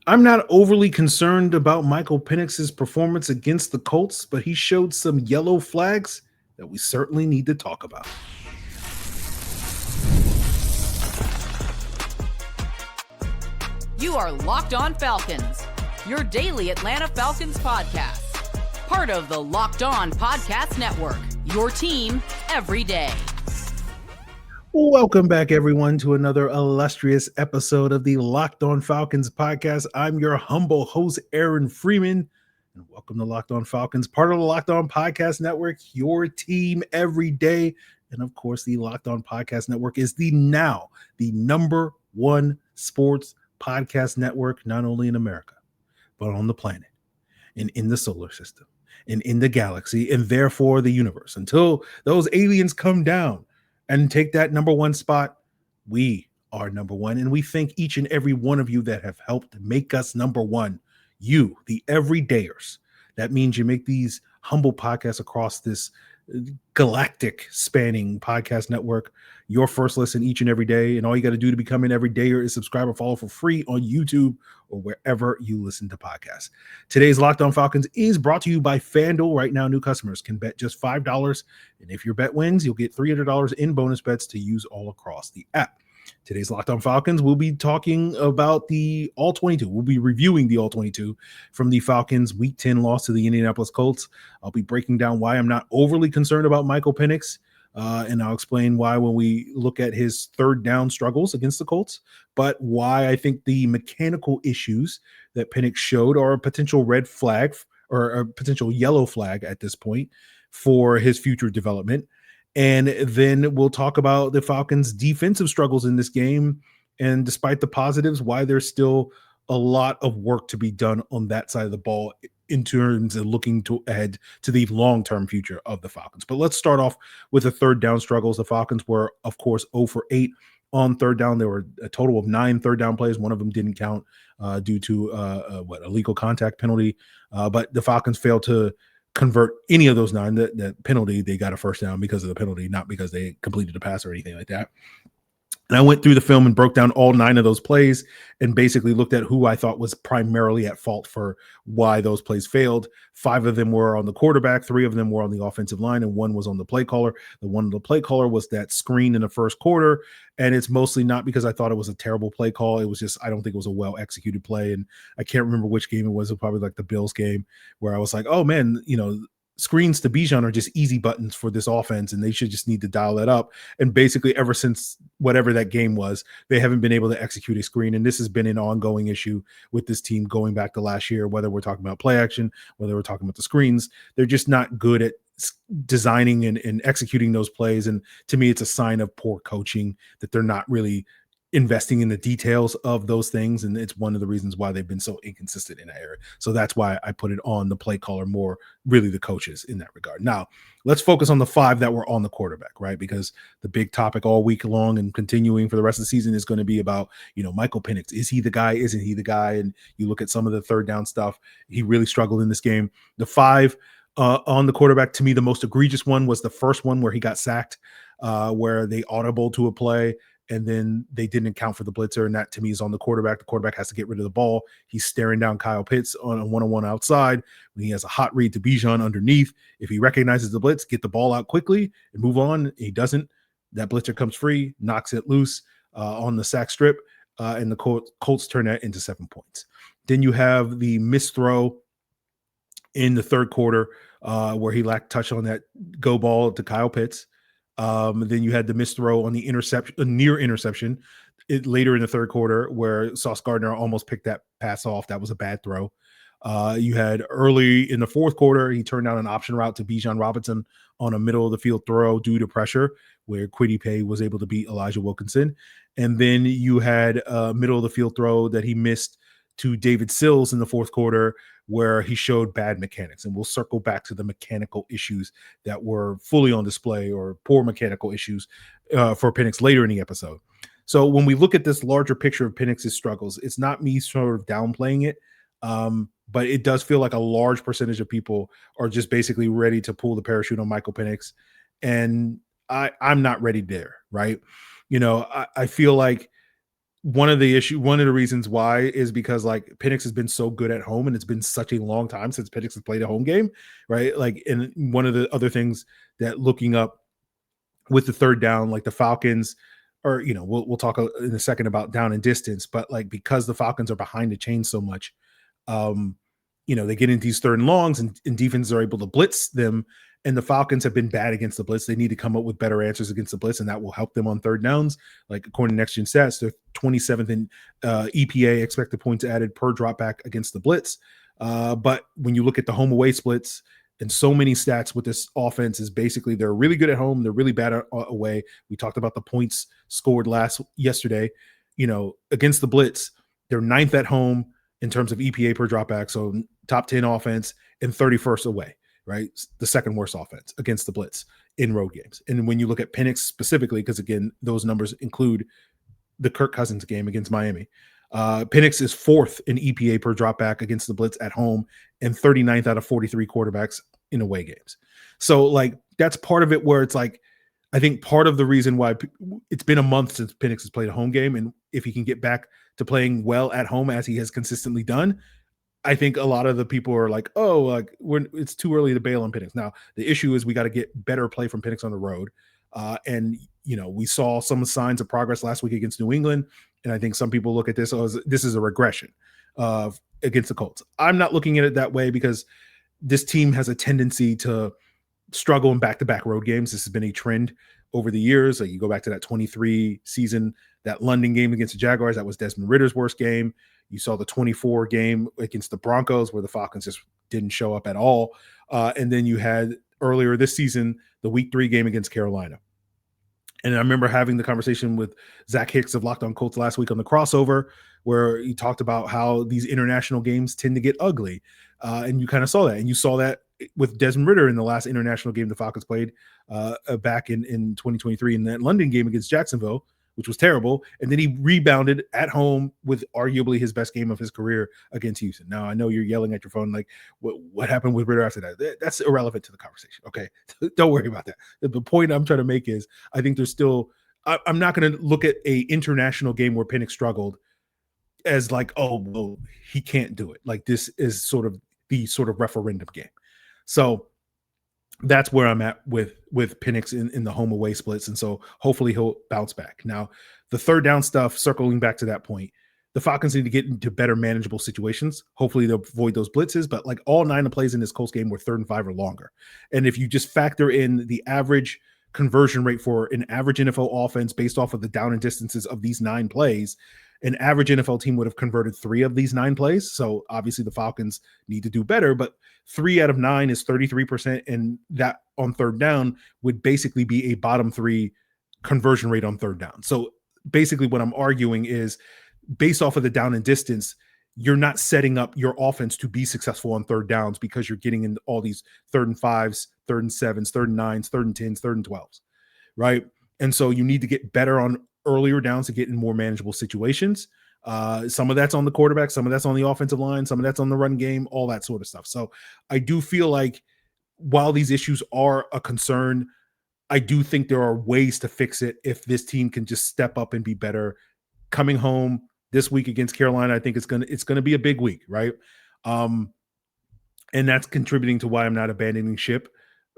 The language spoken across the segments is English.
I'm not overly concerned about Michael Penix's performance against the Colts, but he showed some yellow flags that we certainly need to talk about. You are Locked On Falcons, your daily Atlanta Falcons podcast. Part of the Locked On Podcast Network, your team every day. Welcome back, everyone, to another illustrious episode of the Locked On Falcons podcast. I'm your humble host, Aaron Freeman, and welcome to Locked On Falcons, part of the Locked On Podcast Network, your team every day. And of course, the Locked On Podcast Network is the number one sports podcast network, not only in America, but on the planet and in the solar system and in the galaxy and therefore the universe. Until those aliens come down and take that number one spot, we are number one. And we thank each and every one of you that have helped make us number one. You, the everydayers. That means you make these humble podcasts across this galactic spanning podcast network your first listen each and every day. And all you got to do to become an everydayer is subscribe or follow for free on YouTube or wherever you listen to podcasts. Today's Locked On Falcons is brought to you by FanDuel. Right now, new customers can bet just $5. And if your bet wins, you'll get $300 in bonus bets to use all across the app. Today's Locked On Falcons, we'll be talking about the All-22. We'll be reviewing the All-22 from the Falcons' Week 10 loss to the Indianapolis Colts. I'll be breaking down why I'm not overly concerned about Michael Penix, and I'll explain why when we look at his third down struggles against the Colts, but why I think the mechanical issues that Penix showed are a potential red flag or a potential yellow flag at this point for his future development. And then we'll talk about the Falcons' defensive struggles in this game. And despite the positives, why there's still a lot of work to be done on that side of the ball in terms of looking ahead to the long-term future of the Falcons. But let's start off with the third down struggles. The Falcons were, of course, 0 for 8 on third down. There were a total of 9 third down plays. One of them didn't count due to a legal contact penalty. But the Falcons failed to convert any of those 9. That penalty, they got a first down because of the penalty, not because they completed a pass or anything like that. And I went through the film and broke down all 9 of those plays and basically looked at who I thought was primarily at fault for why those plays failed. 5 of them were on the quarterback, 3 of them were on the offensive line, and 1 was on the play caller. The one on the play caller was that screen in the first quarter, and it's mostly not because I thought it was a terrible play call. It was just I don't think it was a well-executed play, and I can't remember which game it was. It was probably like the Bills game where I was like, oh, man, screens to Bijan are just easy buttons for this offense, and they should just need to dial that up. And basically, ever since whatever that game was, they haven't been able to execute a screen. And this has been an ongoing issue with this team going back to last year, whether we're talking about play action, whether we're talking about the screens. They're just not good at designing and executing those plays. And to me, it's a sign of poor coaching that they're not really investing in the details of those things, and it's one of the reasons why they've been so inconsistent in that area. So that's why I put it on the play caller more, really the coaches in that regard. Now, let's focus on the 5 that were on the quarterback, right? Because the big topic all week long and continuing for the rest of the season is going to be about, Michael Penix. Is he the guy? Isn't he the guy? And you look at some of the third down stuff. He really struggled in this game. The 5 on the quarterback, to me, the most egregious one was the first one where he got sacked, where they audibled to a play, and then they didn't account for the blitzer, and that to me is on the quarterback. The quarterback has to get rid of the ball. He's staring down Kyle Pitts on a one-on-one outside when he has a hot read to Bijan underneath. If he recognizes the blitz, get the ball out quickly and move on. He doesn't. That blitzer comes free, knocks it loose on the sack strip, and the Colts turn that into 7 points. Then you have the missed throw in the third quarter where he lacked touch on that go ball to Kyle Pitts. Then you had the missed throw on the near interception later in the third quarter where Sauce Gardner almost picked that pass off. That was a bad throw. You had early in the fourth quarter, he turned down an option route to Bijan Robinson on a middle of the field throw due to pressure where Kwity Paye was able to beat Elijah Wilkinson. And then you had a middle of the field throw that he missed to David Sills in the fourth quarter where he showed bad mechanics. And we'll circle back to the mechanical issues that were fully on display, or poor mechanical issues for Penix later in the episode. So when we look at this larger picture of Penix's struggles, it's not me sort of downplaying it, but it does feel like a large percentage of people are just basically ready to pull the parachute on Michael Penix. And I'm not ready there, right? I feel like one of the reasons why is because like Penix has been so good at home, and it's been such a long time since Penix has played a home game, right? Like, and one of the other things that looking up with the third down, like the Falcons, or we'll talk in a second about down and distance, but like because the Falcons are behind the chain so much, they get into these third and longs, and defenses are able to blitz them. And the Falcons have been bad against the blitz. They need to come up with better answers against the blitz, and that will help them on third downs. Like according to Next Gen Stats, they're 27th in EPA, expected points added per dropback against the blitz. But when you look at the home away splits, and so many stats with this offense is basically they're really good at home, they're really bad away. We talked about the points scored yesterday. Against the blitz, they're 9th at home in terms of EPA per dropback, so top 10 offense, and 31st away. Right, the second worst offense against the blitz in road games. And when you look at Penix specifically, because again, those numbers include the Kirk Cousins game against Miami, Penix is 4th in EPA per dropback against the blitz at home, and 39th out of 43 quarterbacks in away games. So like that's part of it where it's like, I think part of the reason why it's been a month since Penix has played a home game, and if he can get back to playing well at home as he has consistently done, I think a lot of the people are like, oh, like it's too early to bail on Penix. Now, the issue is we got to get better play from Penix on the road. And we saw some signs of progress last week against New England. And I think some people look at this as this is a regression against the Colts. I'm not looking at it that way because this team has a tendency to struggle in back-to-back road games. This has been a trend over the years. Like you go back to that 23 season, that London game against the Jaguars, that was Desmond Ritter's worst game. You saw the 24 game against the Broncos where the Falcons just didn't show up at all. And then you had earlier this season, the week 3 game against Carolina. And I remember having the conversation with Zach Hicks of Locked On Colts last week on the crossover, where he talked about how these international games tend to get ugly. And you kind of saw that. And you saw that with Desmond Ridder in the last international game the Falcons played back in 2023 in that London game against Jacksonville, which was terrible. And then he rebounded at home with arguably his best game of his career against Houston. Now, I know you're yelling at your phone, like, what happened with Ridder after that? That's irrelevant to the conversation. Okay. Don't worry about that. The point I'm trying to make is I think there's still, I'm not going to look at a international game where Penix struggled as like, oh, well, he can't do it. Like this is sort of the sort of referendum game. So that's where I'm at with Penix in the home away splits. And so hopefully he'll bounce back. Now, the third down stuff, circling back to that point, the Falcons need to get into better manageable situations. Hopefully they'll avoid those blitzes, but like all 9 of plays in this Colts game were 3rd and 5 or longer. And if you just factor in the average conversion rate for an average NFL offense based off of the down and distances of these 9 plays, an average NFL team would have converted 3 of these 9 plays. So obviously the Falcons need to do better, but 3 out of 9 is 33%. And that on third down would basically be a bottom 3 conversion rate on third down. So basically what I'm arguing is based off of the down and distance, you're not setting up your offense to be successful on third downs because you're getting in all these 3rd and 5s, 3rd and 7s, 3rd and 9s, 3rd and 10s, 3rd and 12s, right? And so you need to get better on earlier downs to get in more manageable situations. Some of that's on the quarterback, some of that's on the offensive line, some of that's on the run game, all that sort of stuff. So I do feel like while these issues are a concern, I do think there are ways to fix it if this team can just step up and be better. Coming home this week against Carolina, I think it's gonna be a big week, right? And that's contributing to why I'm not abandoning ship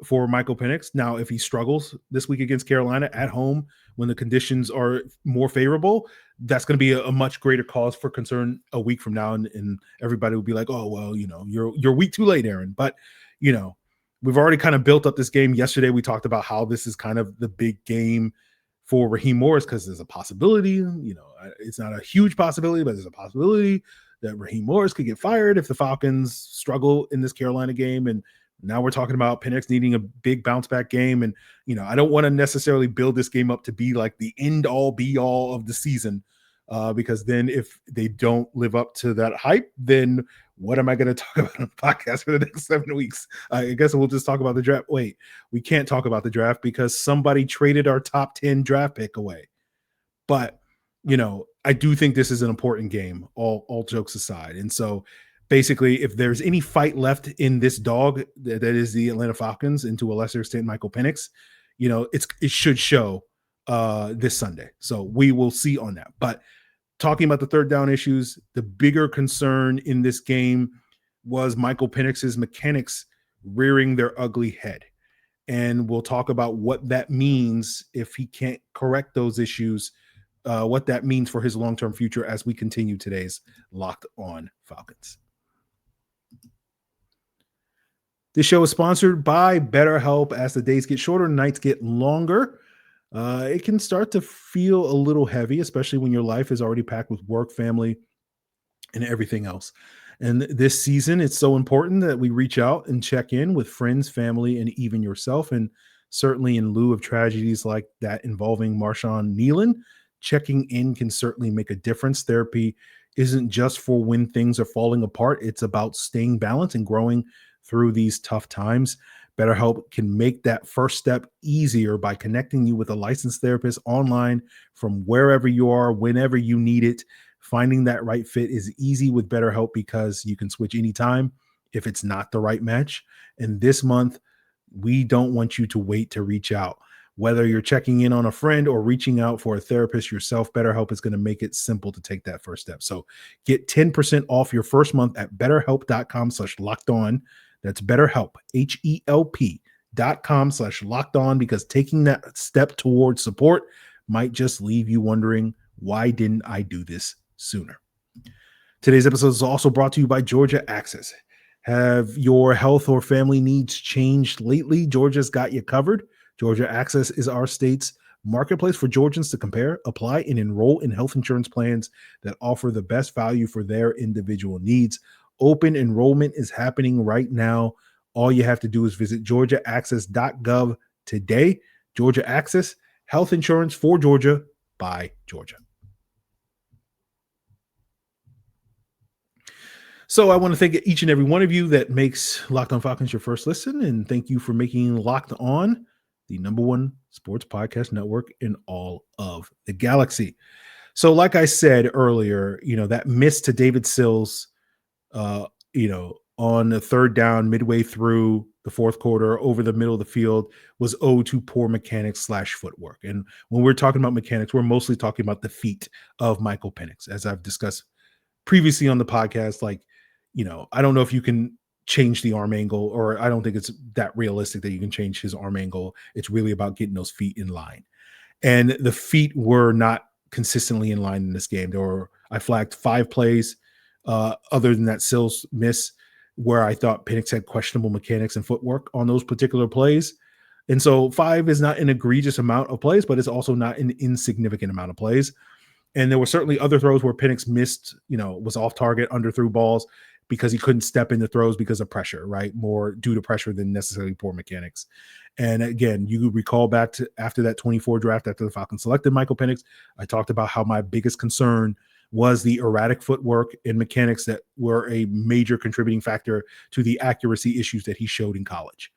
for Michael Penix. Now, if he struggles this week against Carolina at home when the conditions are more favorable, that's going to be a much greater cause for concern a week from now. And everybody will be like, oh, well, you're a week too late, Aaron. But, we've already kind of built up this game. Yesterday, we talked about how this is kind of the big game for Raheem Morris because there's a possibility, it's not a huge possibility, but there's a possibility that Raheem Morris could get fired if the Falcons struggle in this Carolina game. And now we're talking about Penix needing a big bounce back game. And, I don't want to necessarily build this game up to be like the end all be all of the season because then if they don't live up to that hype, then what am I going to talk about on the podcast for the next 7 weeks? I guess we'll just talk about the draft. Wait, we can't talk about the draft because somebody traded our top 10 draft pick away. But, I do think this is an important game, all jokes aside. And so basically, if there's any fight left in this dog that is the Atlanta Falcons, and to a lesser extent Michael Penix, it should show this Sunday. So we will see on that. But talking about the third down issues, the bigger concern in this game was Michael Penix's mechanics rearing their ugly head. And we'll talk about what that means if he can't correct those issues, what that means for his long-term future as we continue today's Locked On Falcons. This show is sponsored by BetterHelp. As the days get shorter and nights get longer, it can start to feel a little heavy, especially when your life is already packed with work, family, and everything else. And this season, it's so important that we reach out and check in with friends, family, and even yourself. And certainly in lieu of tragedies like that involving Marshawn Nealon, checking in can certainly make a difference. Therapy isn't just for when things are falling apart. It's about staying balanced and growing through these tough times. BetterHelp can make that first step easier by connecting you with a licensed therapist online from wherever you are, whenever you need it. Finding that right fit is easy with BetterHelp because you can switch anytime if it's not the right match. And this month, we don't want you to wait to reach out. Whether you're checking in on a friend or reaching out for a therapist yourself, BetterHelp is going to make it simple to take that first step. So get 10% off your first month at betterhelp.com/lockedon. That's BetterHelp, HELP.com/lockedon, because taking that step towards support might just leave you wondering, why didn't I do this sooner? Today's episode is also brought to you by Georgia Access. Have your health or family needs changed lately? Georgia's got you covered. Georgia Access is our state's marketplace for Georgians to compare, apply, and enroll in health insurance plans that offer the best value for their individual needs. Open enrollment is happening right now. All you have to do is visit georgiaaccess.gov today. Georgia Access, health insurance for Georgia by Georgia. So I want to thank each and every one of you that makes Locked On Falcons your first listen, and thank you for making Locked On the #1 sports podcast network in all of the galaxy. So like I said earlier, that miss to David Sills, on the third down midway through the fourth quarter over the middle of the field was owed to poor mechanics / footwork. And when we're talking about mechanics, we're mostly talking about the feet of Michael Penix. As I've discussed previously on the podcast, I don't know if you can change the arm angle, or I don't think it's that realistic that you can change his arm angle. It's really about getting those feet in line. And the feet were not consistently in line in this game. I flagged 5 plays other than that Sills miss, where I thought Penix had questionable mechanics and footwork on those particular plays. And so 5 is not an egregious amount of plays, but it's also not an insignificant amount of plays. And there were certainly other throws where Penix missed, was off target, underthrew balls because he couldn't step into throws because of pressure, right? More due to pressure than necessarily poor mechanics. And again, you recall back to after that 24 draft, after the Falcons selected Michael Penix, I talked about how my biggest concern was the erratic footwork and mechanics that were a major contributing factor to the accuracy issues that he showed in college.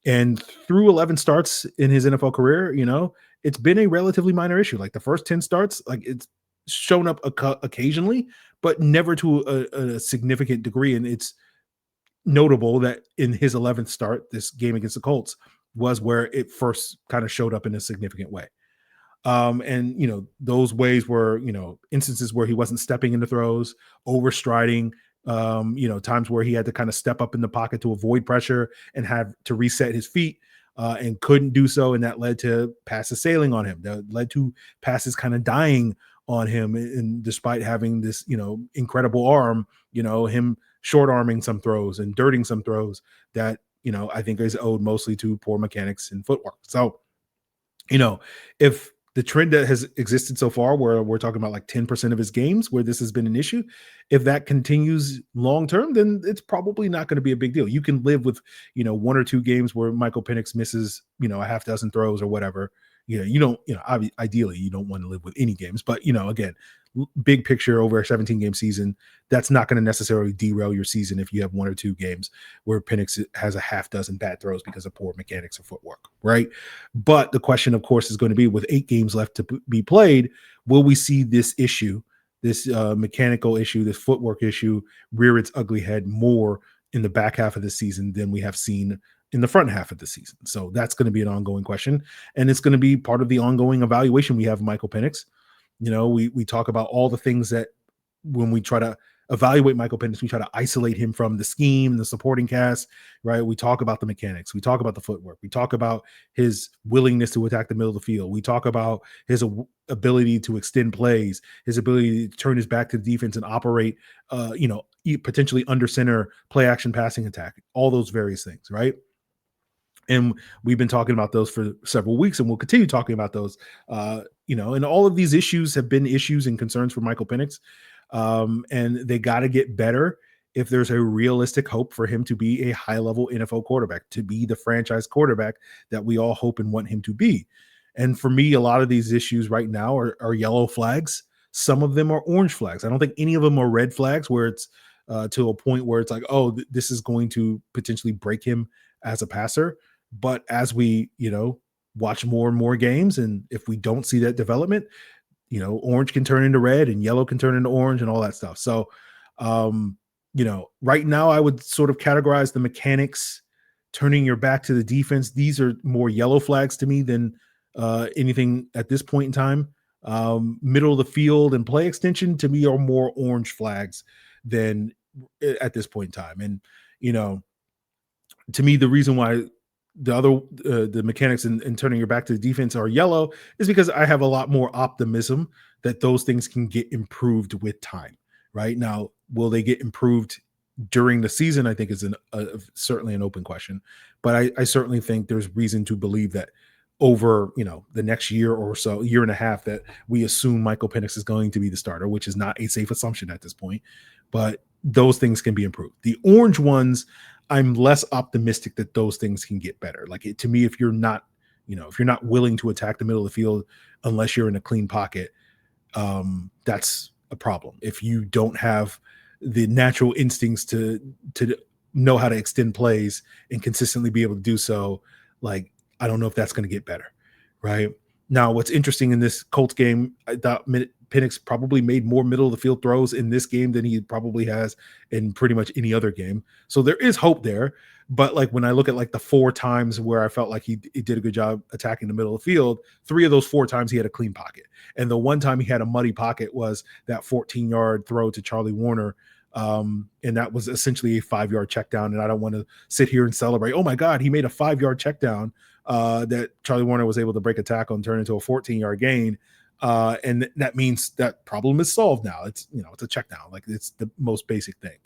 And through 11 starts in his NFL career, it's been a relatively minor issue. Like the first 10 starts, it's shown up occasionally, but never to a significant degree. And it's notable that in his 11th start, this game against the Colts was where it first kind of showed up in a significant way. And those ways were, instances where he wasn't stepping into throws, overstriding, times where he had to kind of step up in the pocket to avoid pressure and have to reset his feet, and couldn't do so. And that led to passes sailing on him. That led to passes kind of dying on him. And despite having this, incredible arm, him short arming some throws and dirting some throws that, I think is owed mostly to poor mechanics and footwork. So, if the trend that has existed so far, where we're talking about 10% of his games where this has been an issue, if that continues long-term, then it's probably not going to be a big deal. You can live with, 1 or 2 games where Michael Penix misses, a half dozen throws or whatever. Ideally you don't want to live with any games, but again, big picture over a 17-game season, that's not going to necessarily derail your season if you have 1 or 2 games where Penix has a half dozen bad throws because of poor mechanics or footwork, right? But the question, of course, is going to be, with 8 games left to be played, will we see this issue, this mechanical issue, this footwork issue rear its ugly head more in the back half of the season than we have seen in the front half of the season? So that's going to be an ongoing question, and it's going to be part of the ongoing evaluation we have of Michael Penix. We talk about all the things that when we try to evaluate Michael Penix, we try to isolate him from the scheme, the supporting cast, right? We talk about the mechanics. We talk about the footwork. We talk about his willingness to attack the middle of the field. We talk about his ability to extend plays, his ability to turn his back to the defense and operate, potentially under center play action passing attack, all those various things, right? And we've been talking about those for several weeks, and we'll continue talking about those. And all of these issues have been issues and concerns for Michael Penix. And they got to get better if there's a realistic hope for him to be a high-level NFL quarterback, to be the franchise quarterback that we all hope and want him to be. And for me, a lot of these issues right now are yellow flags. Some of them are orange flags. I don't think any of them are red flags where it's to a point where it's like, oh, this is going to potentially break him as a passer. But as we, watch more and more games, and if we don't see that development, orange can turn into red and yellow can turn into orange and all that stuff. So, right now I would sort of categorize the mechanics, turning your back to the defense. These are more yellow flags to me than anything at this point in time. Middle of the field and play extension to me are more orange flags than at this point in time. And, to me, the reason why the mechanics and turning your back to the defense are yellow is because I have a lot more optimism that those things can get improved with time. Right now, will they get improved during the season? I think is certainly an open question, but I certainly think there's reason to believe that over the next year or so, year and a half, that we assume Michael Penix is going to be the starter, which is not a safe assumption at this point, but those things can be improved. The orange ones, I'm less optimistic that those things can get better. To me, if you're not willing to attack the middle of the field unless you're in a clean pocket, that's a problem. If you don't have the natural instincts to know how to extend plays and consistently be able to do so, I don't know if that's going to get better. Right now, what's interesting in this Colts game, I thought Penix probably made more middle of the field throws in this game than he probably has in pretty much any other game. So there is hope there. But when I look at the 4 times where I felt like he did a good job attacking the middle of the field, 3 of those 4 times he had a clean pocket. And the one time he had a muddy pocket was that 14-yard throw to Charlie Warner. And that was essentially a 5-yard check down. And I don't want to sit here and celebrate, oh my God, he made a 5-yard check down that Charlie Warner was able to break a tackle and turn into a 14-yard gain. And that means that problem is solved now. It's a check down. It's the most basic thing.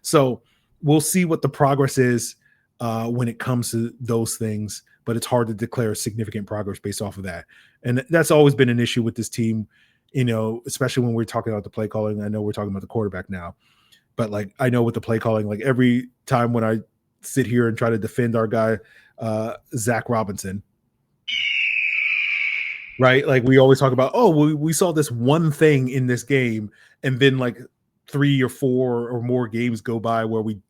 So we'll see what the progress is when it comes to those things, but it's hard to declare significant progress based off of that. And that's always been an issue with this team, especially when we're talking about the play calling. I know we're talking about the quarterback now, but I know with the play calling, every time when I sit here and try to defend our guy, Zach Robinson, right? We always talk about, we saw this one thing in this game, and then 3 or 4 or more games go by where we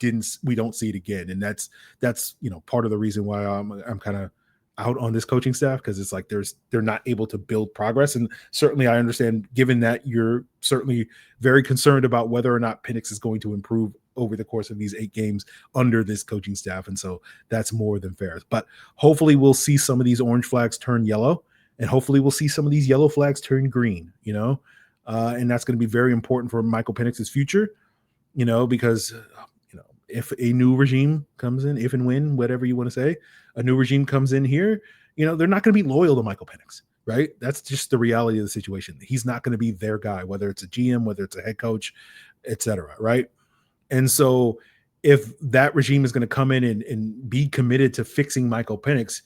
don't see it again. And that's part of the reason why I'm kind of out on this coaching staff, because it's they're not able to build progress. And certainly I understand, given that you're certainly very concerned about whether or not Penix is going to improve over the course of these 8 games under this coaching staff. And so that's more than fair. But hopefully we'll see some of these orange flags turn yellow, and hopefully we'll see some of these yellow flags turn green, and that's going to be very important for Michael Penix's future, because, if a new regime comes in, if and when, whatever you want to say, a new regime comes in here, they're not going to be loyal to Michael Penix, right? That's just the reality of the situation. He's not going to be their guy, whether it's a GM, whether it's a head coach, et cetera, right? And so if that regime is going to come in and be committed to fixing Michael Penix,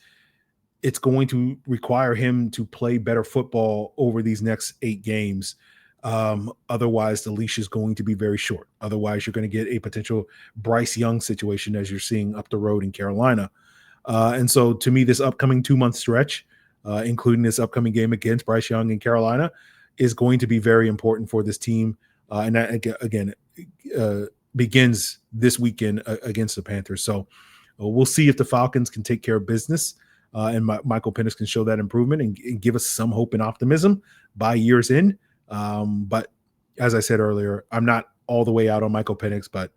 it's going to require him to play better football over these next 8 games. Otherwise, the leash is going to be very short. Otherwise, you're going to get a potential Bryce Young situation as you're seeing up the road in Carolina. And so to me, this upcoming 2-month stretch, including this upcoming game against Bryce Young in Carolina, is going to be very important for this team. And that, again, begins this weekend against the Panthers. So we'll see if the Falcons can take care of business. And Michael Penix can show that improvement and give us some hope and optimism by year's end. But as I said earlier, I'm not all the way out on Michael Penix, but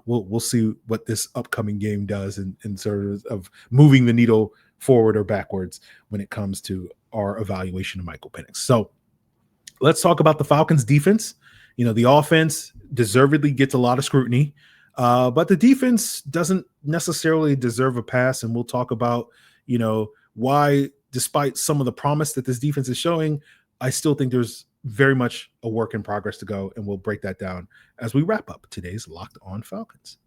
we'll see what this upcoming game does in sort of moving the needle forward or backwards when it comes to our evaluation of Michael Penix. So Let's talk about the Falcons defense. The offense deservedly gets a lot of scrutiny, but the defense doesn't necessarily deserve a pass. And we'll talk about, why, despite some of the promise that this defense is showing, I still think there's very much a work in progress to go. And we'll break that down as we wrap up today's Locked On Falcons.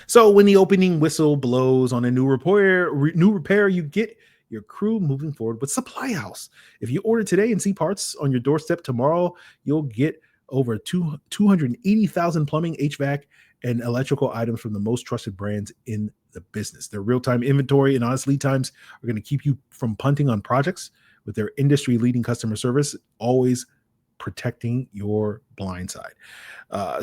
So when the opening whistle blows on a new repair, you get your crew moving forward with Supply House. If you order today and see parts on your doorstep tomorrow, you'll get over 280,000 plumbing, HVAC, and electrical items from the most trusted brands in the business. Their real-time inventory and honest lead times are going to keep you from punting on projects with their industry-leading customer service, always protecting your blind side.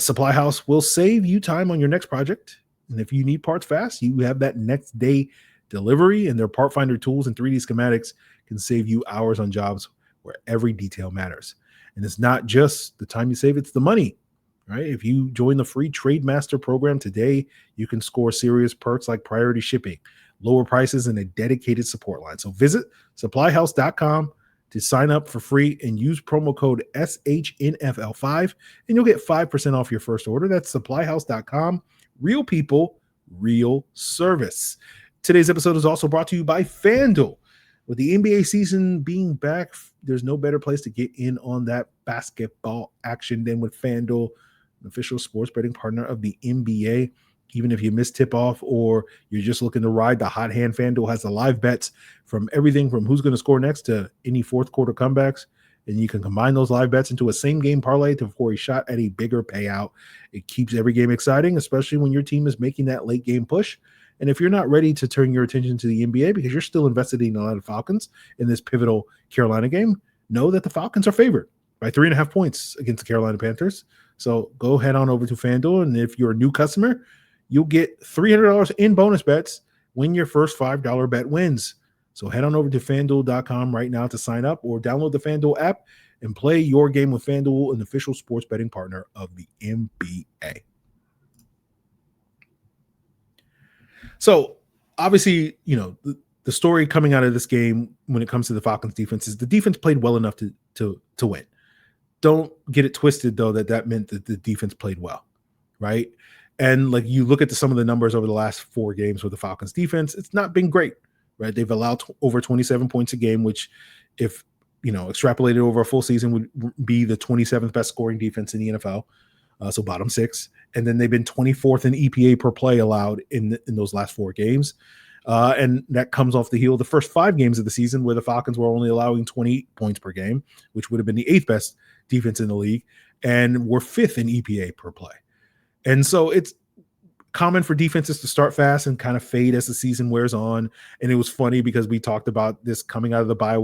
Supply House will save you time on your next project. And if you need parts fast, you have that next day delivery, and their part finder tools and 3D schematics can save you hours on jobs where every detail matters. And it's not just the time you save, it's the money, right? If you join the free Trade Master program today, you can score serious perks like priority shipping, lower prices, and a dedicated support line. So visit supplyhouse.com to sign up for free and use promo code SHNFL5, and you'll get 5% off your first order. That's supplyhouse.com. Real people, real service. Today's episode is also brought to you by FanDuel. With the NBA season being back, there's no better place to get in on that basketball action than with FanDuel, an official sports betting partner of the NBA. Even if you miss tip-off or you're just looking to ride the hot hand, FanDuel has the live bets from everything from who's going to score next to any fourth quarter comebacks. And you can combine those live bets into a same-game parlay for a shot at a bigger payout. It keeps every game exciting, especially when your team is making that late-game push. And if you're not ready to turn your attention to the NBA because you're still invested in the Atlanta Falcons in this pivotal Carolina game, know that the Falcons are favored by 3.5 points against the Carolina Panthers. So go head on over to FanDuel, and if you're a new customer, you'll get $300 in bonus bets when your first $5 bet wins. So head on over to FanDuel.com right now to sign up, or download the FanDuel app and play your game with FanDuel, an official sports betting partner of the NBA. So obviously, the story coming out of this game when it comes to the Falcons defense is the defense played well enough to win. Don't get it twisted, though, that meant that the defense played well, right? And like you look at some of the numbers over the last 4 games with the Falcons defense, it's not been great, right? They've allowed over 27 points a game, which if, extrapolated over a full season would be the 27th best scoring defense in the NFL. So bottom 6. And then they've been 24th in EPA per play allowed in those last 4 games. And that comes off the heel of the first 5 games of the season where the Falcons were only allowing 28 points per game, which would have been the 8th best defense in the league, and were 5th in EPA per play. And so it's common for defenses to start fast and kind of fade as the season wears on. And it was funny because we talked about this coming out of the bye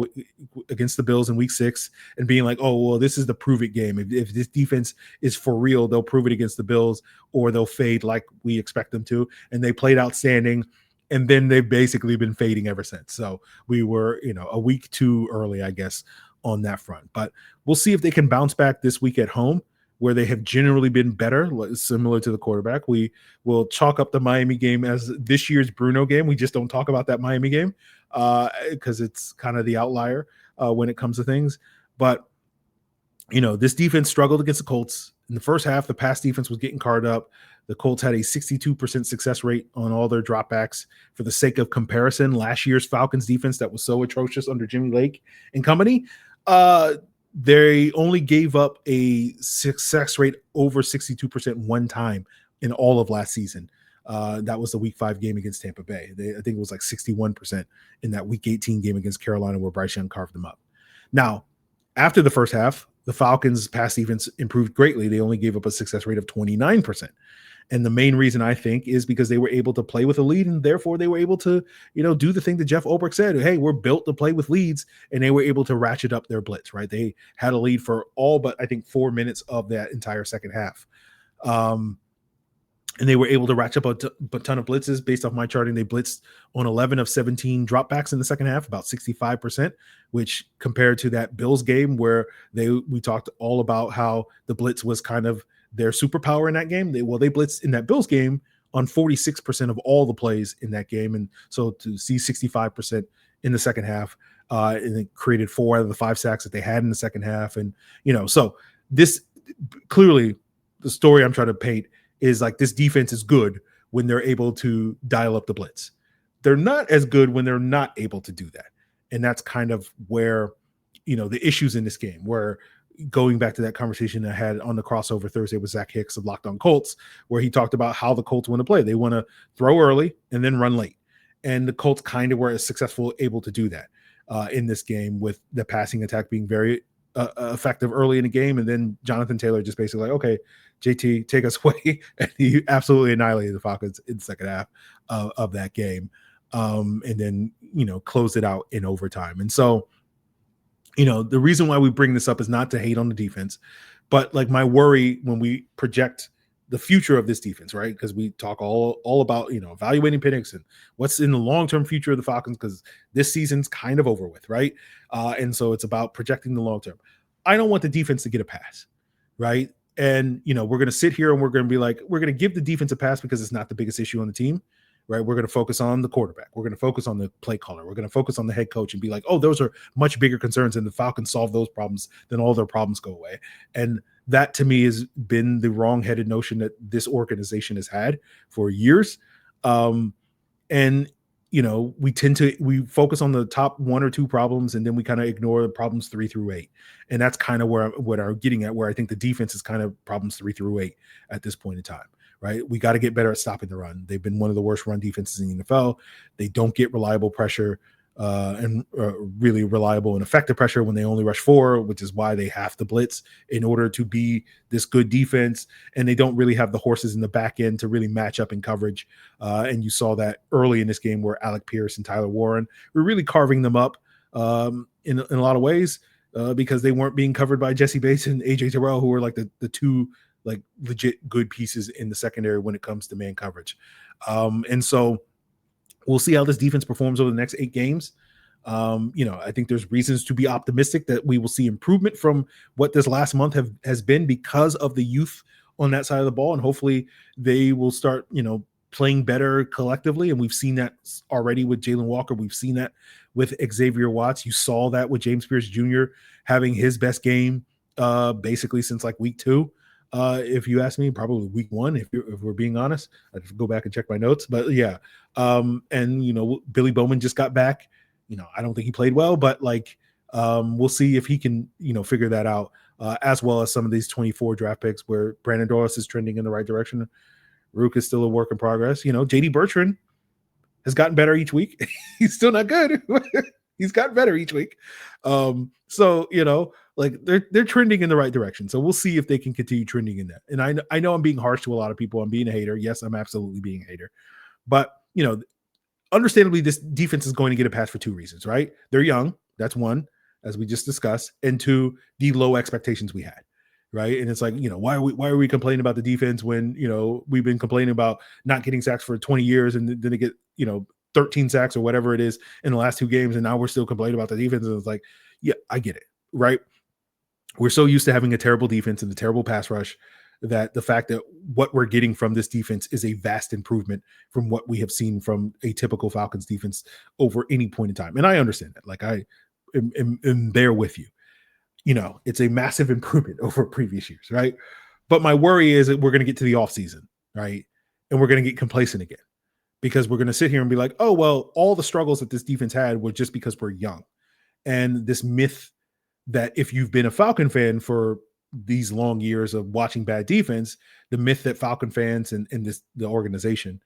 against the Bills in week 6 and being like, oh, well, this is the prove it game. If this defense is for real, they'll prove it against the Bills or they'll fade like we expect them to. And they played outstanding. And then they've basically been fading ever since. So we were, a week too early, I guess, on that front. But we'll see if they can bounce back this week at home, where they have generally been better, similar to the quarterback. We will chalk up the Miami game as this year's Bruno game. We just don't talk about that Miami game because it's kind of the outlier when it comes to things. But, this defense struggled against the Colts. In the first half, the pass defense was getting carved up. The Colts had a 62% success rate on all their dropbacks. For the sake of comparison, last year's Falcons defense that was so atrocious under Jimmy Lake and company, they only gave up a success rate over 62% one time in all of last season. That was the week 5 game against Tampa Bay. I think it was like 61% in that week 18 game against Carolina where Bryce Young carved them up. Now, after the first half, the Falcons pass defense improved greatly. They only gave up a success rate of 29%. And the main reason, I think, is because they were able to play with a lead, and therefore they were able to, do the thing that Jeff Ulbrich said, hey, we're built to play with leads, and they were able to ratchet up their blitz, right? They had a lead for all but, I think, 4 minutes of that entire second half. And they were able to ratchet up a ton of blitzes. Based off my charting, they blitzed on 11 of 17 dropbacks in the second half, about 65%, which compared to that Bills game where we talked all about how the blitz was kind of their superpower in that game. They blitzed in that Bills game on 46% of all the plays in that game. And so to see 65% in the second half and it created 4 out of the 5 sacks that they had in the second half. And, so this clearly the story I'm trying to paint is like this defense is good when they're able to dial up the blitz. They're not as good when they're not able to do that. And that's kind of where, the issues in this game, where going back to that conversation I had on the crossover Thursday with Zach Hicks of Locked On Colts, where he talked about how the Colts want to play. They want to throw early and then run late. And the Colts kind of were successful, able to do that in this game, with the passing attack being very effective early in the game. And then Jonathan Taylor just basically like, okay, JT, take us away. And he absolutely annihilated the Falcons in the second half of that game. And then, closed it out in overtime. And so, the reason why we bring this up is not to hate on the defense, but like my worry when we project the future of this defense, right? Because we talk all about, evaluating Penix and what's in the long-term future of the Falcons, because this season's kind of over with, right? And so it's about projecting the long-term. I don't want the defense to get a pass, right? And, we're going to sit here and we're going to be like, we're going to give the defense a pass because it's not the biggest issue on the team, right? We're going to focus on the quarterback. We're going to focus on the play caller. We're going to focus on the head coach and be like, oh, those are much bigger concerns, and the Falcons solve those problems, then all their problems go away. And that to me has been the wrong-headed notion that this organization has had for years. And, we focus on the top 1 or 2 problems, and then we kind of ignore the problems 3 through 8. And that's kind of what I'm getting at, where I think the defense is kind of problems 3 through 8 at this point in time. Right. We got to get better at stopping the run. They've been one of the worst run defenses in the NFL. They don't get reliable pressure and really reliable and effective pressure when they only rush 4, which is why they have to blitz in order to be this good defense. And they don't really have the horses in the back end to really match up in coverage. And you saw that early in this game where Alec Pierce and Tyler Warren were really carving them up in a lot of ways because they weren't being covered by Jesse Bates and AJ Terrell, who were like the 2 like legit good pieces in the secondary when it comes to man coverage. And so we'll see how this defense performs over the next 8 games. I think there's reasons to be optimistic that we will see improvement from what this last month has been because of the youth on that side of the ball. And hopefully they will start, playing better collectively. And we've seen that already with Jalon Walker. We've seen that with Xavier Watts. You saw that with James Pierce Jr. having his best game basically since like week 2. If you ask me, probably week 1, if we're being honest. I have to go back and check my notes, but yeah. And Billy Bowman just got back. I don't think he played well, but like we'll see if he can, figure that out, as well as some of these 24 draft picks where Brandon Doris is trending in the right direction. Rook is still a work in progress. JD Bertrand has gotten better each week. He's still not good. He's gotten better each week. So, like they're trending in the right direction. So we'll see if they can continue trending in that. And I know I'm being harsh to a lot of people. I'm being a hater. Yes, I'm absolutely being a hater. But, understandably, this defense is going to get a pass for 2 reasons, right? They're young. That's 1, as we just discussed. And 2, the low expectations we had, right? And it's like, why are we complaining about the defense when, we've been complaining about not getting sacks for 20 years and then they get, 13 sacks or whatever it is in the last 2 games. And now we're still complaining about the defense. And it's like, yeah, I get it, right? We're so used to having a terrible defense and a terrible pass rush that the fact that what we're getting from this defense is a vast improvement from what we have seen from a typical Falcons defense over any point in time. And I understand that. Like I am there with you. It's a massive improvement over previous years, right? But my worry is that we're going to get to the offseason, right? And we're going to get complacent again because we're going to sit here and be like, oh, well, all the struggles that this defense had were just because we're young. And this myth that if you've been a Falcon fan for these long years of watching bad defense, the myth that Falcon fans and the organization,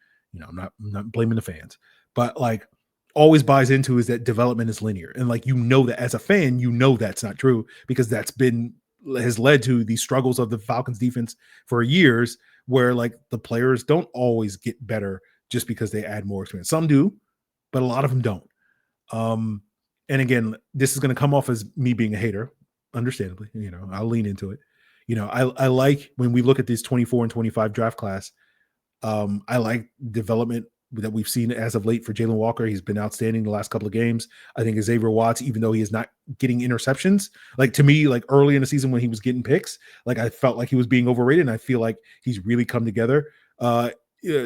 I'm not blaming the fans, but like always buys into is that development is linear. And like, that as a fan, that's not true because has led to the struggles of the Falcons defense for years where like the players don't always get better just because they add more experience. Some do, but a lot of them don't. And again, this is going to come off as me being a hater, understandably. I'll lean into it. I like when we look at this 24 and 25 draft class. I like development that we've seen as of late for Jalon Walker. He's been outstanding the last couple of games. I think Xavier Watts, even though he is not getting interceptions, like to me, like early in the season when he was getting picks, like I felt like he was being overrated. And I feel like he's really come together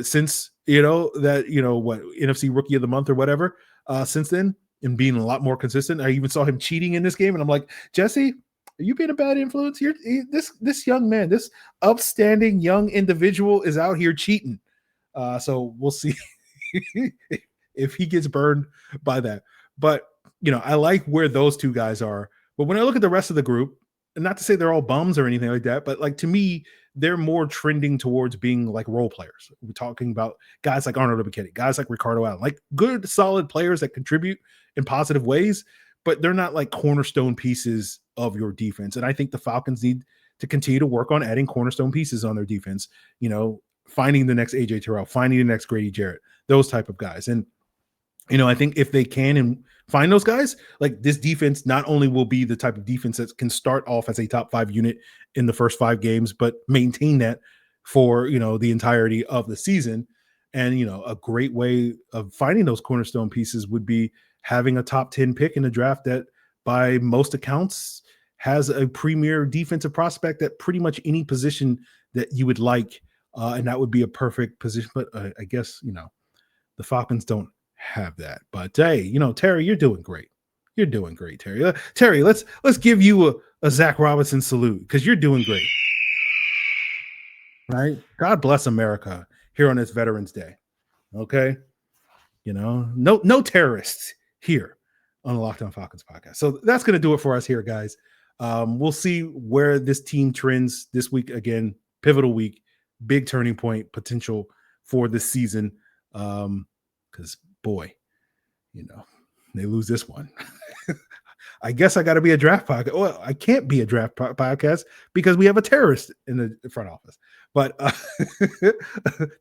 since, that, NFC Rookie of the Month or whatever. Since then, and being a lot more consistent. I even saw him cheating in this game, and I'm like, Jesse, are you being a bad influence? This young man, this upstanding young individual is out here cheating. So we'll see if he gets burned by that. But, I like where those two guys are. But when I look at the rest of the group, and not to say they're all bums or anything like that, but like to me, they're more trending towards being like role players. We're talking about guys like Arnold Ebiketie, guys like Ricardo Allen, like good, solid players that contribute in positive ways, but they're not like cornerstone pieces of your defense. And I think the Falcons need to continue to work on adding cornerstone pieces on their defense, finding the next AJ Terrell, finding the next Grady Jarrett, those type of guys. And, I think if they can and find those guys, like this defense not only will be the type of defense that can start off as a top 5 unit in the first 5 games, but maintain that for, the entirety of the season. And, a great way of finding those cornerstone pieces would be having a top 10 pick in the draft that by most accounts has a premier defensive prospect at pretty much any position that you would like. And that would be a perfect position. But I guess, the Falcons don't have that. But hey, Terry, you're doing great. You're doing great, Terry. Terry, let's give you a Zach Robinson salute because you're doing great. Right? God bless America here on this Veterans Day. Okay? No terrorists here on the Locked On Falcons podcast. So that's going to do it for us here, guys. We'll see where this team trends this week. Again, pivotal week, big turning point potential for this season. Because boy, they lose this one. I guess I got to be a draft podcast. Well, I can't be a draft podcast because we have a terrorist in the front office. But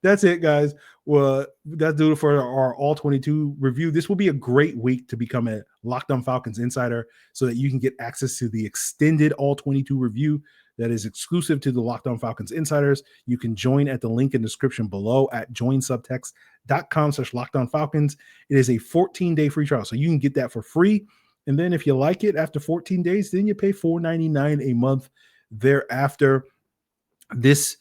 that's it, guys. Well, that's do it for our All-22 review. This will be a great week to become a Locked On Falcons insider so that you can get access to the extended All-22 review that is exclusive to the Locked On Falcons insiders. You can join at the link in the description below at joinsubtext.com/LockedOnFalcons. It is a 14-day free trial, so you can get that for free. And then if you like it after 14 days, then you pay $4.99 a month thereafter. This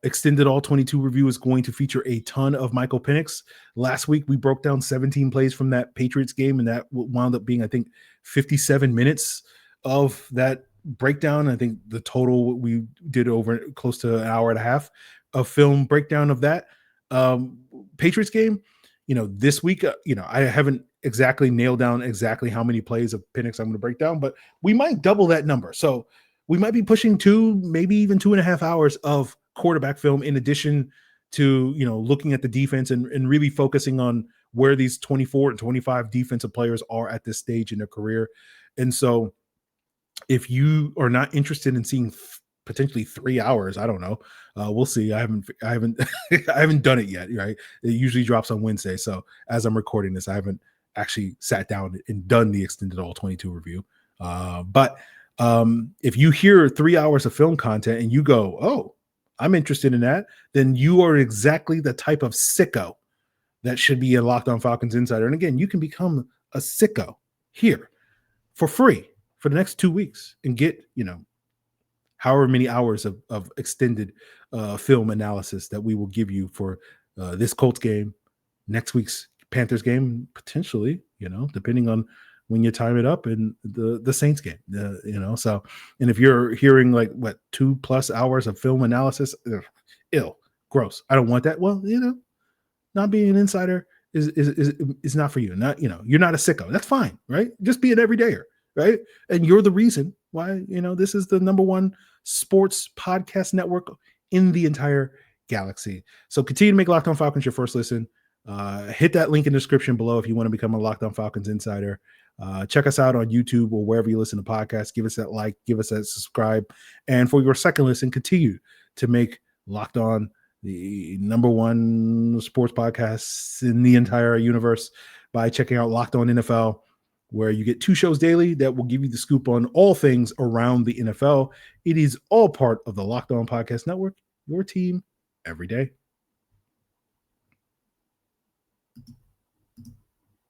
extended All-22 review is going to feature a ton of Michael Penix. Last week, we broke down 17 plays from that Patriots game, and that wound up being, I think, 57 minutes of that breakdown. I think the total we did over close to an hour and a half of film breakdown of that Patriots game. This week, I haven't exactly nailed down exactly how many plays of Penix I'm going to break down, but we might double that number. So we might be pushing 2, maybe even 2.5 hours of quarterback film in addition to, looking at the defense and really focusing on where these 24 and 25 defensive players are at this stage in their career. And so if you are not interested in seeing potentially 3 hours, I don't know. We'll see. I haven't I haven't done it yet. Right. It usually drops on Wednesday. So as I'm recording this, I haven't actually sat down and done the extended All-22 review. But if you hear 3 hours of film content and you go, oh, I'm interested in that, then you are exactly the type of sicko that should be a Locked On Falcons insider. And again, you can become a sicko here for free for the next 2 weeks and get, however many hours of extended film analysis that we will give you for this Colts game, next week's Panthers game, potentially, depending on when you time it up, and the Saints game, so, and if you're hearing 2+ hours of film analysis, ill, gross. I don't want that. Well, not being an insider is not for you. Not, you're not a sicko. That's fine. Right. Just be an everydayer. Right. And you're the reason why, this is the #1 sports podcast network in the entire galaxy. So continue to make Locked On Falcons your first listen. Hit that link in the description below if you want to become a Locked On Falcons insider. Check us out on YouTube or wherever you listen to podcasts. Give us that like, give us that subscribe. And for your second listen, continue to make Locked On the #1 sports podcast in the entire universe by checking out Locked On NFL, where you get 2 shows daily that will give you the scoop on all things around the NFL. It is all part of the Locked On Podcast Network, your team every day.